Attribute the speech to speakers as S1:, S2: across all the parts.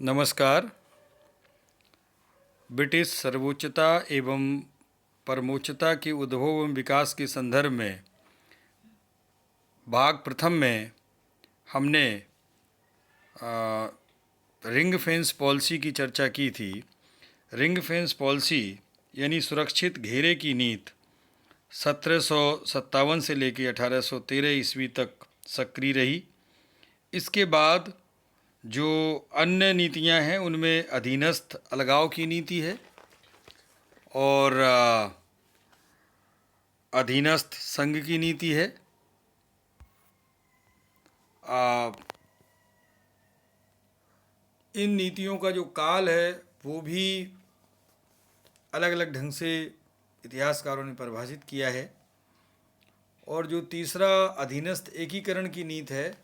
S1: नमस्कार। ब्रिटिश सर्वोच्चता एवं परमोच्चता के उद्भव एवं विकास के संदर्भ में भाग प्रथम में हमने रिंग फेंस पॉलिसी की चर्चा की थी। रिंग फेंस पॉलिसी यानी सुरक्षित घेरे की नीति 1757 से लेकर 1813 ईस्वी तक सक्रिय रही। इसके बाद जो अन्य नीतियां हैं उनमें अधीनस्थ अलगाव की नीति है और अधीनस्थ संघ की नीति है। इन नीतियों का जो काल है वो भी अलग अलग ढंग से इतिहासकारों ने परिभाषित किया है। और जो तीसरा अधीनस्थ एकीकरण की नीति है,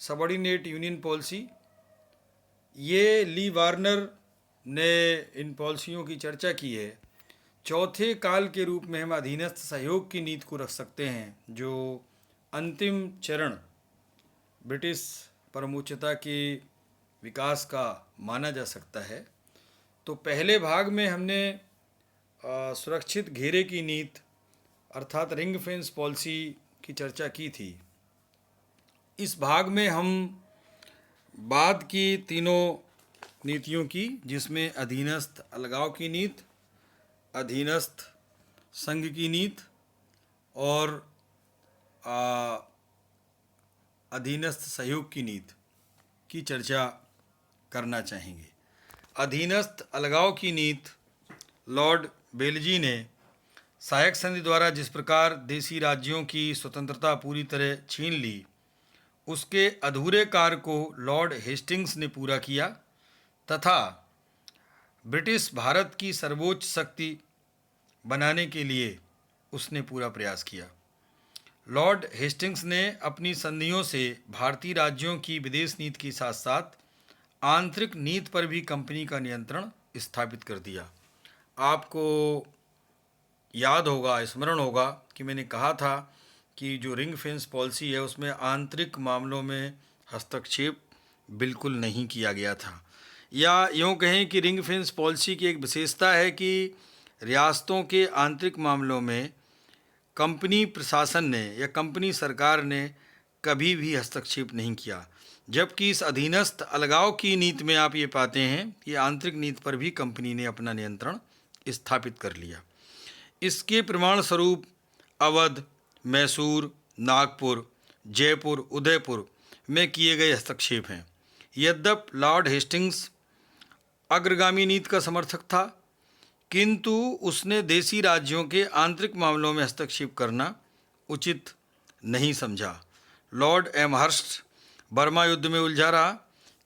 S1: सबऑर्डिनेट यूनियन पॉलिसी, ये ली वार्नर ने इन पॉलिसियों की चर्चा की है। चौथे काल के रूप में हम अधीनस्थ सहयोग की नीति को रख सकते हैं, जो अंतिम चरण ब्रिटिश परमोच्चता के विकास का माना जा सकता है। तो पहले भाग में हमने सुरक्षित घेरे की नीति अर्थात रिंग फेंस पॉलिसी की चर्चा की थी। इस भाग में हम बाद की तीनों नीतियों की, जिसमें अधीनस्थ अलगाव की नीति, अधीनस्थ संघ की नीति और अधीनस्थ सहयोग की नीति की चर्चा करना चाहेंगे। अधीनस्थ अलगाव की नीति लॉर्ड बेलजी ने सहायक संधि द्वारा जिस प्रकार देशी राज्यों की स्वतंत्रता पूरी तरह छीन ली, उसके अधूरे कार्य को लॉर्ड हेस्टिंग्स ने पूरा किया तथा ब्रिटिश भारत की सर्वोच्च शक्ति बनाने के लिए उसने पूरा प्रयास किया। लॉर्ड हेस्टिंग्स ने अपनी संधियों से भारतीय राज्यों की विदेश नीति के साथ साथ आंतरिक नीति पर भी कंपनी का नियंत्रण स्थापित कर दिया। आपको याद होगा, स्मरण होगा कि मैंने कहा था कि जो रिंग फेंस पॉलिसी है उसमें आंतरिक मामलों में हस्तक्षेप बिल्कुल नहीं किया गया था। या यूँ कहें कि रिंग फेंस पॉलिसी की एक विशेषता है कि रियासतों के आंतरिक मामलों में कंपनी प्रशासन ने या कंपनी सरकार ने कभी भी हस्तक्षेप नहीं किया, जबकि इस अधीनस्थ अलगाव की नीति में आप ये पाते हैं कि आंतरिक नीति पर भी कंपनी ने अपना नियंत्रण स्थापित कर लिया। इसके प्रमाण स्वरूप अवध, मैसूर, नागपुर, जयपुर, उदयपुर में किए गए हस्तक्षेप हैं। यद्यपि लॉर्ड हेस्टिंग्स अग्रगामी नीति का समर्थक था, किंतु उसने देशी राज्यों के आंतरिक मामलों में हस्तक्षेप करना उचित नहीं समझा। लॉर्ड एमहर्स्ट बर्मा युद्ध में उलझा रहा,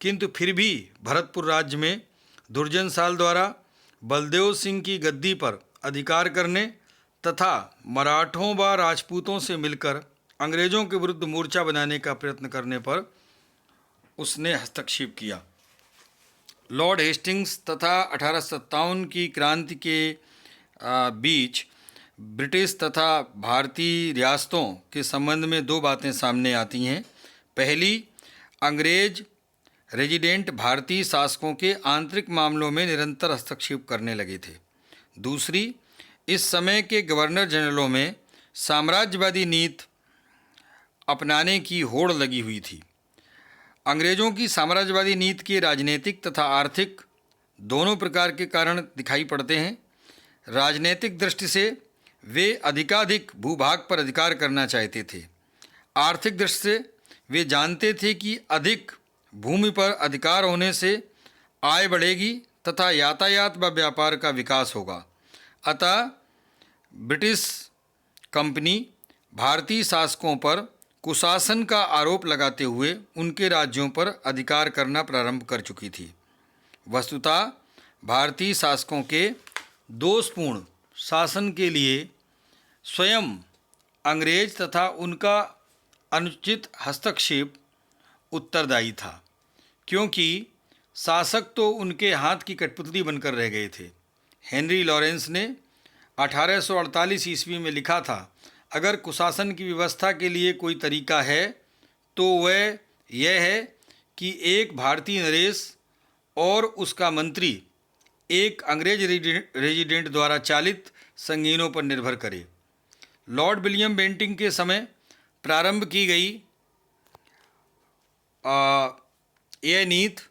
S1: किंतु फिर भी भरतपुर राज्य में दुर्जन साल द्वारा बलदेव सिंह की गद्दी पर अधिकार करने तथा मराठों व राजपूतों से मिलकर अंग्रेज़ों के विरुद्ध मोर्चा बनाने का प्रयत्न करने पर उसने हस्तक्षेप किया। लॉर्ड हेस्टिंग्स तथा 1857 की क्रांति के बीच ब्रिटिश तथा भारतीय रियासतों के संबंध में दो बातें सामने आती हैं। पहली, अंग्रेज रेजिडेंट भारतीय शासकों के आंतरिक मामलों में निरंतर हस्तक्षेप करने लगे थे। दूसरी, इस समय के गवर्नर जनरलों में साम्राज्यवादी नीति अपनाने की होड़ लगी हुई थी। अंग्रेज़ों की साम्राज्यवादी नीति के राजनीतिक तथा आर्थिक दोनों प्रकार के कारण दिखाई पड़ते हैं। राजनीतिक दृष्टि से वे अधिकाधिक भूभाग पर अधिकार करना चाहते थे। आर्थिक दृष्टि से वे जानते थे कि अधिक भूमि पर अधिकार होने से आय बढ़ेगी तथा यातायात व व्यापार का विकास होगा। अतः ब्रिटिश कंपनी भारतीय शासकों पर कुशासन का आरोप लगाते हुए उनके राज्यों पर अधिकार करना प्रारंभ कर चुकी थी। वस्तुतः भारतीय शासकों के दोषपूर्ण शासन के लिए स्वयं अंग्रेज तथा उनका अनुचित हस्तक्षेप उत्तरदायी था, क्योंकि शासक तो उनके हाथ की कठपुतली बनकर रह गए थे। हेनरी लॉरेंस ने 1848 ईस्वी में लिखा था, अगर कुशासन की व्यवस्था के लिए कोई तरीका है तो वह यह है कि एक भारतीय नरेश और उसका मंत्री एक अंग्रेज रेजिडेंट द्वारा चालित संगीनों पर निर्भर करे। लॉर्ड विलियम बेंटिंक के समय प्रारंभ की गई यह नीति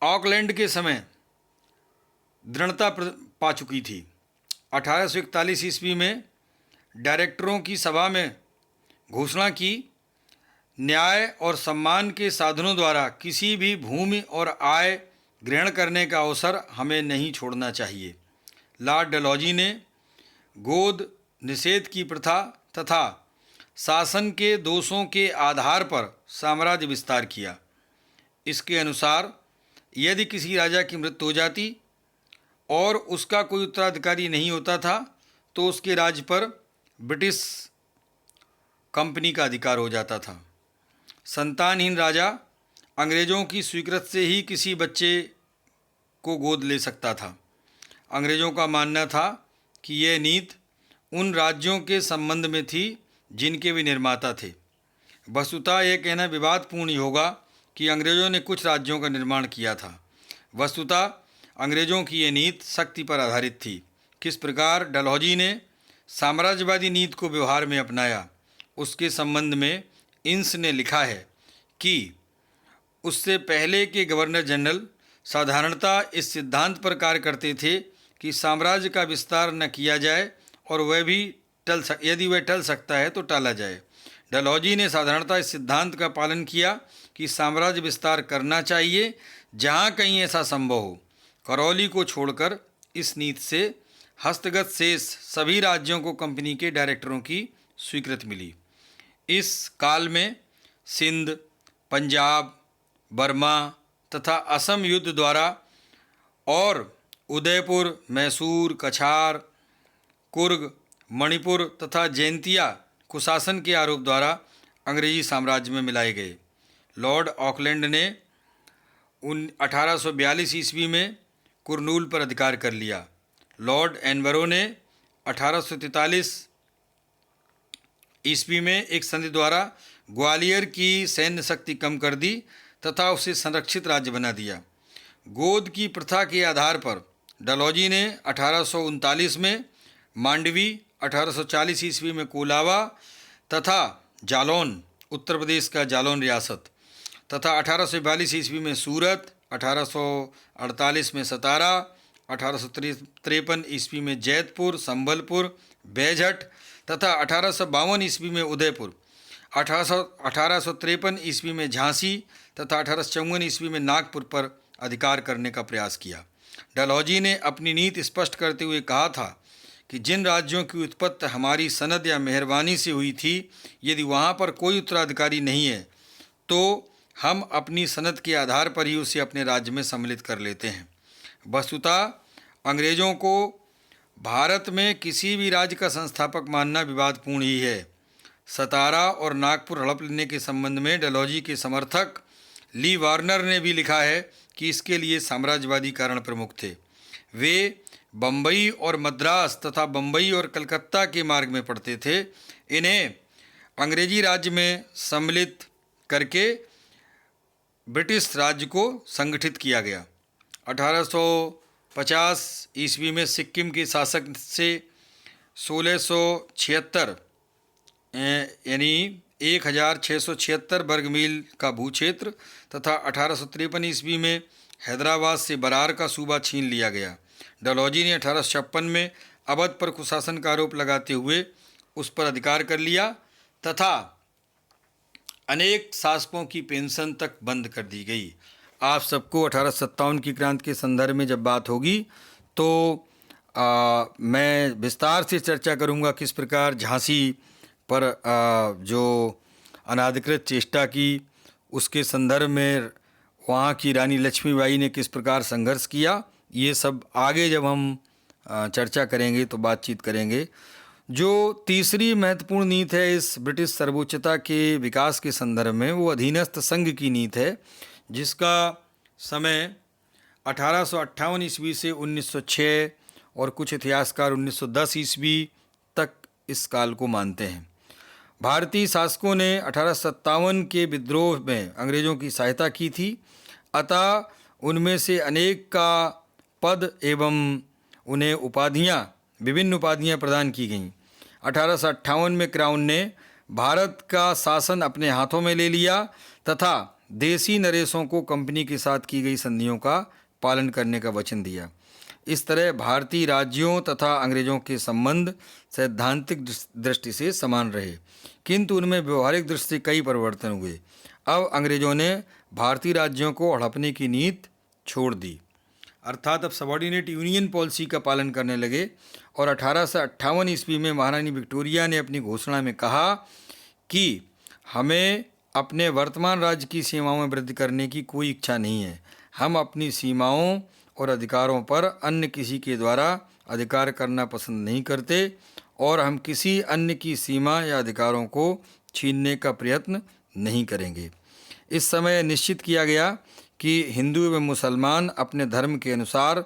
S1: ऑकलैंड के समय दृढ़ता पा चुकी थी। 1841 ईस्वी में डायरेक्टरों की सभा में घोषणा की, न्याय और सम्मान के साधनों द्वारा किसी भी भूमि और आय ग्रहण करने का अवसर हमें नहीं छोड़ना चाहिए। लॉर्ड डलहौजी ने गोद निषेध की प्रथा तथा शासन के दोषों के आधार पर साम्राज्य विस्तार किया। इसके अनुसार यदि किसी राजा की मृत्यु हो जाती और उसका कोई उत्तराधिकारी नहीं होता था तो उसके राज्य पर ब्रिटिश कंपनी का अधिकार हो जाता था। संतानहीन राजा अंग्रेज़ों की स्वीकृति से ही किसी बच्चे को गोद ले सकता था। अंग्रेज़ों का मानना था कि यह नीति उन राज्यों के संबंध में थी जिनके वे निर्माता थे। वस्तुतः यह कहना विवादपूर्ण होगा कि अंग्रेज़ों ने कुछ राज्यों का निर्माण किया था। वस्तुतः अंग्रेज़ों की ये नीति शक्ति पर आधारित थी। किस प्रकार डलहौजी ने साम्राज्यवादी नीति को व्यवहार में अपनाया, उसके संबंध में इंस ने लिखा है कि उससे पहले के गवर्नर जनरल साधारणतः इस सिद्धांत पर कार्य करते थे कि साम्राज्य का विस्तार न किया जाए और वह भी यदि वह टल सकता है तो टाला जाए। डलहौजी ने साधारणतः इस सिद्धांत का पालन किया कि साम्राज्य विस्तार करना चाहिए जहाँ कहीं ऐसा संभव हो। करौली को छोड़कर इस नीति से हस्तगत शेष सभी राज्यों को कंपनी के डायरेक्टरों की स्वीकृति मिली। इस काल में सिंध, पंजाब, बर्मा तथा असम युद्ध द्वारा और उदयपुर, मैसूर, कछार, कुर्ग, मणिपुर तथा जैंतिया कुशासन के आरोप द्वारा अंग्रेजी साम्राज्य में मिलाए गए। लॉर्ड ऑकलैंड ने 1842 ईस्वी में कुरनूल पर अधिकार कर लिया। लॉर्ड एनबरो ने 1843 ईस्वी में एक संधि द्वारा ग्वालियर की सैन्य शक्ति कम कर दी तथा उसे संरक्षित राज्य बना दिया। गोद की प्रथा के आधार पर डलहौजी ने 1839 में मांडवी, 1840 ईस्वी में कोलावा तथा जालौन, उत्तर प्रदेश का जालौन रियासत तथा 1842 ईस्वी में सूरत, 1848 में सतारा, 1853 ईस्वी में जैतपुर, संबलपुर, बेझट तथा 1852 ईस्वी में उदयपुर, 1853 ईस्वी में झांसी तथा 1854 ईस्वी में नागपुर पर अधिकार करने का प्रयास किया। डलहौजी ने अपनी नीति स्पष्ट करते हुए कहा था कि जिन राज्यों की उत्पत्ति हमारी सनद या मेहरबानी से हुई थी, यदि वहाँ पर कोई उत्तराधिकारी नहीं है तो हम अपनी सनद के आधार पर ही उसे अपने राज्य में सम्मिलित कर लेते हैं। वस्तुतः अंग्रेज़ों को भारत में किसी भी राज्य का संस्थापक मानना विवादपूर्ण ही है। सतारा और नागपुर हड़प लेने के संबंध में डलहौजी के समर्थक ली वार्नर ने भी लिखा है कि इसके लिए साम्राज्यवादी कारण प्रमुख थे। वे बम्बई और मद्रास तथा बम्बई और कलकत्ता के मार्ग में पड़ते थे। इन्हें अंग्रेजी राज्य में सम्मिलित करके ब्रिटिश राज्य को संगठित किया गया। 1850 ईस्वी में सिक्किम के शासक से 1676 यानी 1676 वर्ग मील का भूक्षेत्र तथा 1853 ईस्वी में हैदराबाद से बरार का सूबा छीन लिया गया। डलहौजी ने 1856 में अवध पर कुशासन का आरोप लगाते हुए उस पर अधिकार कर लिया तथा अनेक शासकों की पेंशन तक बंद कर दी गई। आप सबको 1857 की क्रांति के संदर्भ में जब बात होगी तो मैं विस्तार से चर्चा करूंगा किस प्रकार झांसी पर जो अनाधिकृत चेष्टा की उसके संदर्भ में वहाँ की रानी लक्ष्मीबाई ने किस प्रकार संघर्ष किया, ये सब आगे जब हम चर्चा करेंगे तो बातचीत करेंगे। जो तीसरी महत्वपूर्ण नीति है इस ब्रिटिश सर्वोच्चता के विकास के संदर्भ में वो अधीनस्थ संघ की नीति है, जिसका समय 1858 ईस्वी से 1906 और कुछ इतिहासकार 1910 ईस्वी तक इस काल को मानते हैं। भारतीय शासकों ने 1857 के विद्रोह में अंग्रेज़ों की सहायता की थी, अतः उनमें से अनेक का पद एवं उन्हें विभिन्न उपाधियां प्रदान की गईं। 1858 में क्राउन ने भारत का शासन अपने हाथों में ले लिया तथा देसी नरेशों को कंपनी के साथ की गई संधियों का पालन करने का वचन दिया। इस तरह भारतीय राज्यों तथा अंग्रेज़ों के संबंध सैद्धांतिक दृष्टि से समान रहे, किंतु उनमें व्यवहारिक दृष्टि से कई परिवर्तन हुए। अब अंग्रेज़ों ने भारतीय राज्यों को हड़पने की नीति छोड़ दी, अर्थात अब सबॉर्डिनेट यूनियन पॉलिसी का पालन करने लगे। और 1858 ईस्वी में महारानी विक्टोरिया ने अपनी घोषणा में कहा कि हमें अपने वर्तमान राज्य की सीमाओं में वृद्धि करने की कोई इच्छा नहीं है। हम अपनी सीमाओं और अधिकारों पर अन्य किसी के द्वारा अधिकार करना पसंद नहीं करते और हम किसी अन्य की सीमा या अधिकारों को छीनने का प्रयत्न नहीं करेंगे। इस समय निश्चित किया गया कि हिंदू एवं मुसलमान अपने धर्म के अनुसार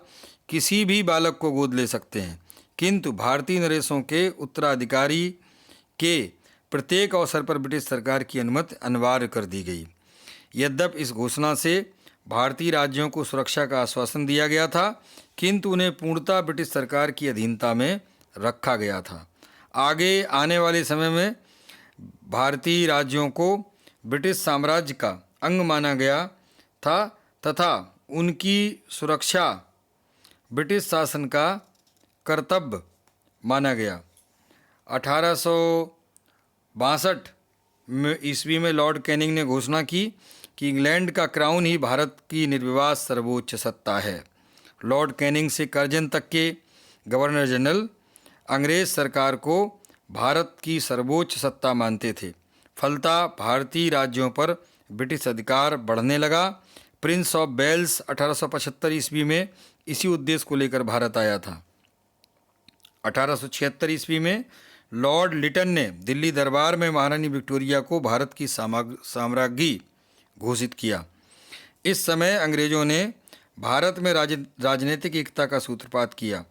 S1: किसी भी बालक को गोद ले सकते हैं, किंतु भारतीय नरेशों के उत्तराधिकारी के प्रत्येक अवसर पर ब्रिटिश सरकार की अनुमति अनिवार्य कर दी गई। यद्यपि इस घोषणा से भारतीय राज्यों को सुरक्षा का आश्वासन दिया गया था, किंतु उन्हें पूर्णतः ब्रिटिश सरकार की अधीनता में रखा गया था। आगे आने वाले समय में भारतीय राज्यों को ब्रिटिश साम्राज्य का अंग माना गया था तथा उनकी सुरक्षा ब्रिटिश शासन का कर्तव्य माना गया। 1862 ईस्वी में लॉर्ड कैनिंग ने घोषणा की कि इंग्लैंड का क्राउन ही भारत की निर्विवाद सर्वोच्च सत्ता है। लॉर्ड कैनिंग से कर्जन तक के गवर्नर जनरल अंग्रेज सरकार को भारत की सर्वोच्च सत्ता मानते थे। फलतः भारतीय राज्यों पर ब्रिटिश अधिकार बढ़ने लगा। प्रिंस ऑफ वेल्स 1875 ईस्वी में इसी उद्देश्य को लेकर भारत आया था। 1876 ईस्वी में लॉर्ड लिटन ने दिल्ली दरबार में महारानी विक्टोरिया को भारत की साम्राज्ञी घोषित किया। इस समय अंग्रेजों ने भारत में राजनीतिक एकता का सूत्रपात किया।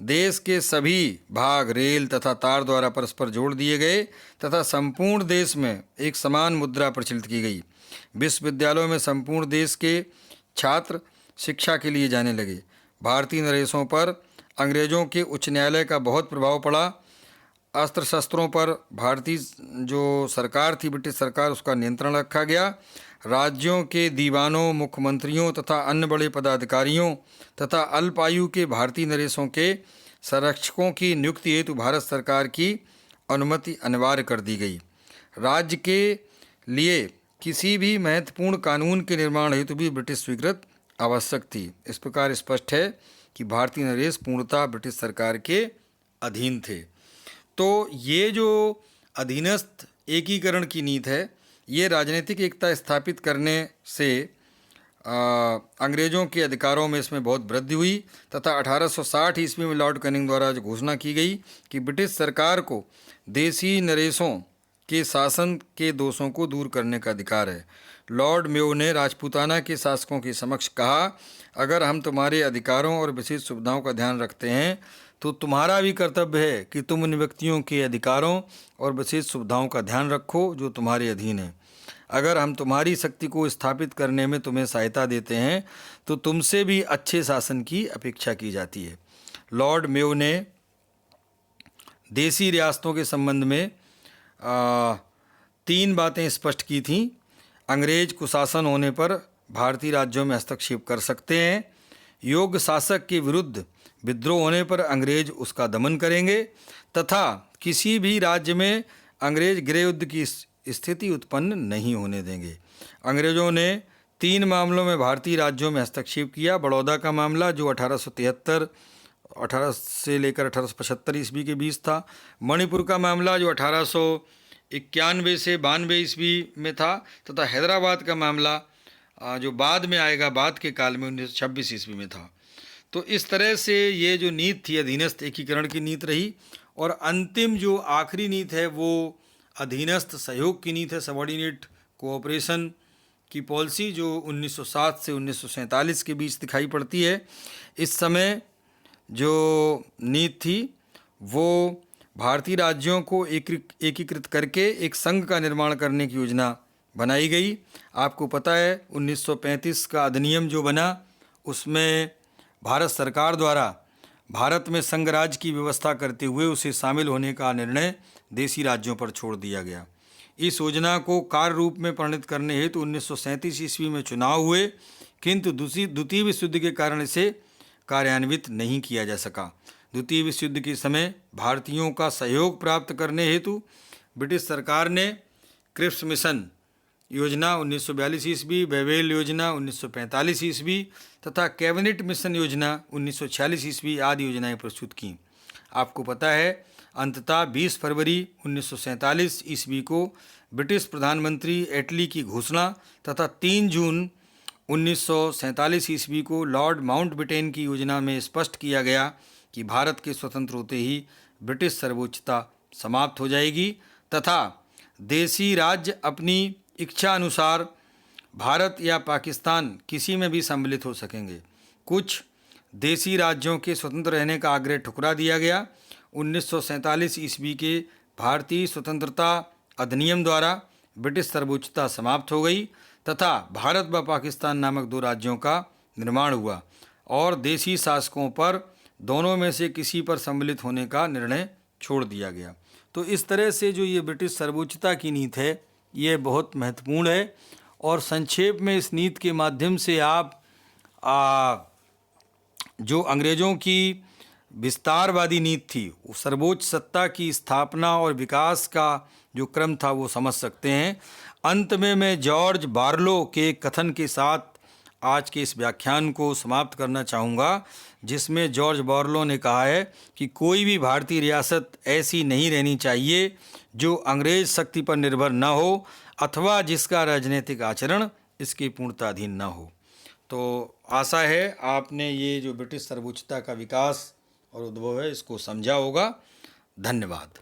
S1: देश के सभी भाग रेल तथा तार द्वारा परस्पर जोड़ दिए गए तथा संपूर्ण देश में एक समान मुद्रा प्रचलित की गई। विश्वविद्यालयों में संपूर्ण देश के छात्र शिक्षा के लिए जाने लगे। भारतीय नरेशों पर अंग्रेजों के उच्च न्यायालय का बहुत प्रभाव पड़ा। अस्त्र शस्त्रों पर भारतीय जो सरकार थी, ब्रिटिश सरकार, उसका नियंत्रण रखा गया। राज्यों के दीवानों, मुख्यमंत्रियों तथा अन्य बड़े पदाधिकारियों तथा अल्पायु के भारतीय नरेशों के संरक्षकों की नियुक्ति हेतु भारत सरकार की अनुमति अनिवार्य कर दी गई। राज्य के लिए किसी भी महत्वपूर्ण कानून के निर्माण हेतु भी ब्रिटिश स्वीकृत आवश्यक थी। इस प्रकार स्पष्ट है कि भारतीय नरेश पूर्णतः ब्रिटिश सरकार के अधीन थे। तो ये जो अधीनस्थ एकीकरण की नीति है, ये राजनीतिक एकता स्थापित करने से अंग्रेज़ों के अधिकारों में इसमें बहुत वृद्धि हुई तथा 1860 ईस्वी में लॉर्ड कैनिंग द्वारा जो घोषणा की गई कि ब्रिटिश सरकार को देसी नरेशों के शासन के दोषों को दूर करने का अधिकार है। लॉर्ड मेयो ने राजपूताना के शासकों के समक्ष कहा, अगर हम तुम्हारे अधिकारों और विशेष सुविधाओं का ध्यान रखते हैं तो तुम्हारा भी कर्तव्य है कि तुम उन व्यक्तियों के अधिकारों और विशेष सुविधाओं का ध्यान रखो जो तुम्हारे अधीन है। अगर हम तुम्हारी शक्ति को स्थापित करने में तुम्हें सहायता देते हैं तो तुमसे भी अच्छे शासन की अपेक्षा की जाती है। लॉर्ड मेयो ने देसी रियासतों के संबंध में 3 बातें स्पष्ट की थीं। अंग्रेज कुशासन होने पर भारतीय राज्यों में हस्तक्षेप कर सकते हैं। योग्य शासक के विरुद्ध विद्रोह होने पर अंग्रेज उसका दमन करेंगे तथा किसी भी राज्य में अंग्रेज गृह युद्ध की स्थिति उत्पन्न नहीं होने देंगे। अंग्रेजों ने 3 मामलों में भारतीय राज्यों में हस्तक्षेप किया। बड़ौदा का मामला जो 1873 से लेकर 1875 ईस्वी के बीच था। मणिपुर का मामला जो 1891 से 92 ईस्वी में था तथा हैदराबाद का मामला जो बाद में आएगा, बाद के काल में 1926 ईस्वी में था। तो इस तरह से ये जो नीति थी अधीनस्थ एकीकरण की नीति रही। और अंतिम जो आखिरी नीति है वो अधीनस्थ सहयोग की नीति है, सबॉर्डिनेट कोऑपरेशन की पॉलिसी, जो 1907 से 1947 के बीच दिखाई पड़ती है। इस समय जो नीति थी वो भारतीय राज्यों को एकीकृत करके एक संघ का निर्माण करने की योजना बनाई गई। आपको पता है 1935 का अधिनियम जो बना, उसमें भारत सरकार द्वारा भारत में संघ राज्य की व्यवस्था करते हुए उसे शामिल होने का निर्णय देशी राज्यों पर छोड़ दिया गया। इस योजना को कार्य रूप में परिणत करने हेतु 1937 ईस्वी में चुनाव हुए, किंतु द्वितीय विश्व युद्ध के कारण इसे कार्यान्वित नहीं किया जा सका। द्वितीय विश्व युद्ध के समय भारतीयों का सहयोग प्राप्त करने हेतु ब्रिटिश सरकार ने क्रिप्स मिशन योजना 1942 ईस्वी, बेवेल योजना 1945 ईस्वी तथा कैबिनेट मिशन योजना 1946 ईस्वी आदि योजनाएं प्रस्तुत की। आपको पता है अंततः 20 फरवरी 1947 ईस्वी को ब्रिटिश प्रधानमंत्री एटली की घोषणा तथा 3 जून 1947 ईस्वी को लॉर्ड माउंटबेटन की योजना में स्पष्ट किया गया कि भारत के स्वतंत्र होते ही ब्रिटिश सर्वोच्चता समाप्त हो जाएगी तथा देशी राज्य अपनी इच्छा अनुसार भारत या पाकिस्तान किसी में भी सम्मिलित हो सकेंगे। कुछ देशी राज्यों के स्वतंत्र रहने का आग्रह ठुकरा दिया गया। 1947 ईस्वी के भारतीय स्वतंत्रता अधिनियम द्वारा ब्रिटिश सर्वोच्चता समाप्त हो गई तथा भारत व पाकिस्तान नामक 2 राज्यों का निर्माण हुआ और देशी शासकों पर दोनों में से किसी पर सम्मिलित होने का निर्णय छोड़ दिया गया। तो इस तरह से जो ये ब्रिटिश सर्वोच्चता की नीति है ये बहुत महत्वपूर्ण है और संक्षेप में इस नीति के माध्यम से आप जो अंग्रेज़ों की विस्तारवादी नीति थी, सर्वोच्च सत्ता की स्थापना और विकास का जो क्रम था वो समझ सकते हैं। अंत में मैं जॉर्ज बार्लो के कथन के साथ आज के इस व्याख्यान को समाप्त करना चाहूँगा, जिसमें जॉर्ज बार्लो ने कहा है कि कोई भी भारतीय रियासत ऐसी नहीं रहनी चाहिए जो अंग्रेज शक्ति पर निर्भर न हो अथवा जिसका राजनीतिक आचरण इसके पूर्णताधीन न हो। तो आशा है आपने ये जो ब्रिटिश सर्वोच्चता का विकास और उद्भव है इसको समझा होगा। धन्यवाद।